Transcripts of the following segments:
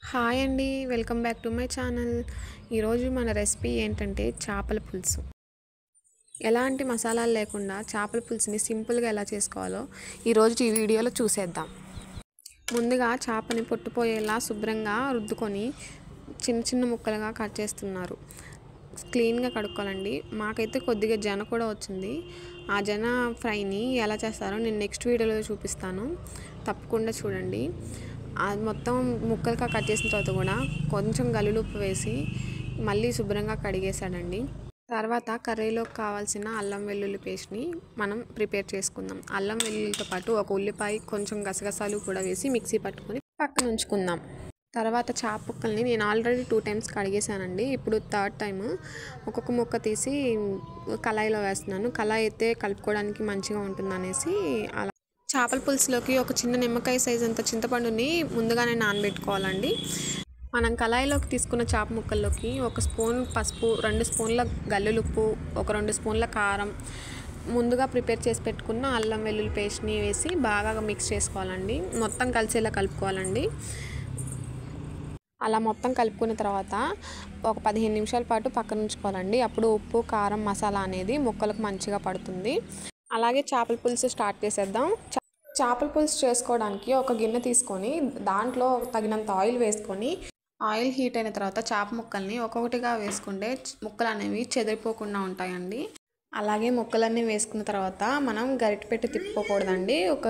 Hi అండి, welcome back to my channel. ఈరోజు మన రెసిపీ ఏంటంటే చేపల పులుసు. ఎలాంటి మసాలాలు లేకుండా చేపల పులుసుని సింపుల్గా ఎలా చేసుకోవాలో ఈరోజు ఈ వీడియోలో చూసేద్దాం. ముందుగా చేపని పొట్టుపోయేలా శుభ్రంగా రుద్దుకొని చిన్న చిన్న ముక్కలుగా కట్ చేస్తున్నారు. క్లీన్గా కడుక్కోవాలండి. మాకైతే కొద్దిగా జన కూడా వచ్చింది. ఆ జన ఫ్రైని ఎలా చేస్తారో నేను నెక్స్ట్ వీడియోలో చూపిస్తాను, తప్పకుండా చూడండి. అది మొత్తం ముక్కలుగా కట్ చేసిన తర్వాత కూడా కొంచెం గల్లులుప్పు వేసి మళ్ళీ శుభ్రంగా కడిగేసాడండి. తర్వాత కర్రీలోకి కావాల్సిన అల్లం వెల్లుల్లి పేస్ట్ని మనం ప్రిపేర్ చేసుకుందాం. అల్లం వెల్లుల్లితో పాటు ఒక ఉల్లిపాయ, కొంచెం గసగసాలు కూడా వేసి మిక్సీ పట్టుకొని పక్కన ఉంచుకుందాం. తర్వాత చేప ముక్కల్ని నేను ఆల్రెడీ 2 times కడిగేసానండి. ఇప్పుడు 3rd time ఒక్కొక్క ముక్క తీసి కళాయిలో వేస్తున్నాను. కళాయి అయితే కలుపుకోవడానికి మంచిగా ఉంటుంది అనేసి అలా. చేపల పులుసులోకి ఒక చిన్న నిమ్మకాయ సైజ్ అంత చింతపండుని ముందుగానే నానబెట్టుకోవాలండి. మనం కళాయిలోకి తీసుకున్న చేప ముక్కల్లోకి 1 స్పూన్ పసుపు, 2 స్పూన్ల గల్లులుప్పు, ఒక 2 స్పూన్ల కారం, ముందుగా ప్రిపేర్ చేసి పెట్టుకున్న అల్లం వెల్లుల్లి పేస్ట్ని వేసి బాగా మిక్స్ చేసుకోవాలండి. మొత్తం కలిసేలా కలుపుకోవాలండి. అలా మొత్తం కలుపుకున్న తర్వాత ఒక 15 నిమిషాల పాటు పక్కన ఉంచుకోవాలండి. అప్పుడు ఉప్పు, కారం, మసాలా అనేది ముక్కలకు మంచిగా పడుతుంది. అలాగే చేపల పులుసు స్టార్ట్ చేసేద్దాం. చేపల పులుసు చేసుకోవడానికి ఒక గిన్నె తీసుకొని దాంట్లో తగినంత ఆయిల్ వేసుకొని, ఆయిల్ హీట్ అయిన తర్వాత చేప ముక్కల్ని ఒక్కొక్కటిగా వేసుకుంటే ముక్కలు అనేవి చెదిరిపోకుండా ఉంటాయండి. అలాగే ముక్కలన్నీ వేసుకున్న తర్వాత మనం గరిటె పెట్టి తిప్పుకోకూడదండి. ఒక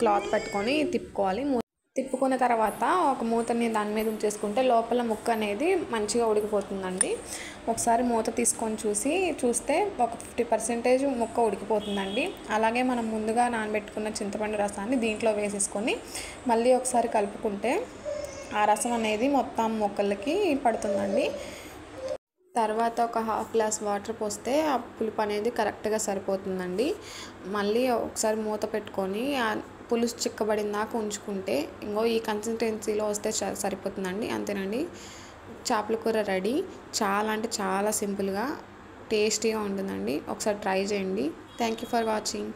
క్లాత్ పెట్టుకొని తిప్పుకోవాలి. తిప్పుకున్న తర్వాత ఒక మూతని దాని మీద ఉంచేసుకుంటే లోపల ముక్క అనేది మంచిగా ఉడికిపోతుందండి. ఒకసారి మూత తీసుకొని చూస్తే ఒక 50% ముక్క ఉడికిపోతుందండి. అలాగే మనం ముందుగా నానబెట్టుకున్న చింతపండు రసాన్ని దీంట్లో వేసేసుకొని మళ్ళీ ఒకసారి కలుపుకుంటే ఆ రసం అనేది మొత్తం ముక్కలకి పడుతుందండి. తర్వాత ఒక 1/2 గ్లాస్ వాటర్ పోస్తే ఆ పులుపు అనేది కరెక్ట్గా సరిపోతుందండి. మళ్ళీ ఒకసారి మూత పెట్టుకొని పులుసు చిక్కబడిన దాకా ఉంచుకుంటే ఈ కన్సిస్టెన్సీలో వస్తే సరిపోతుందండి. అంతేనండి, చేపల కూర రెడీ. చాలా అంటే చాలా సింపుల్గా టేస్టీగా ఉంటుందండి. ఒకసారి ట్రై చేయండి. Thank you for watching.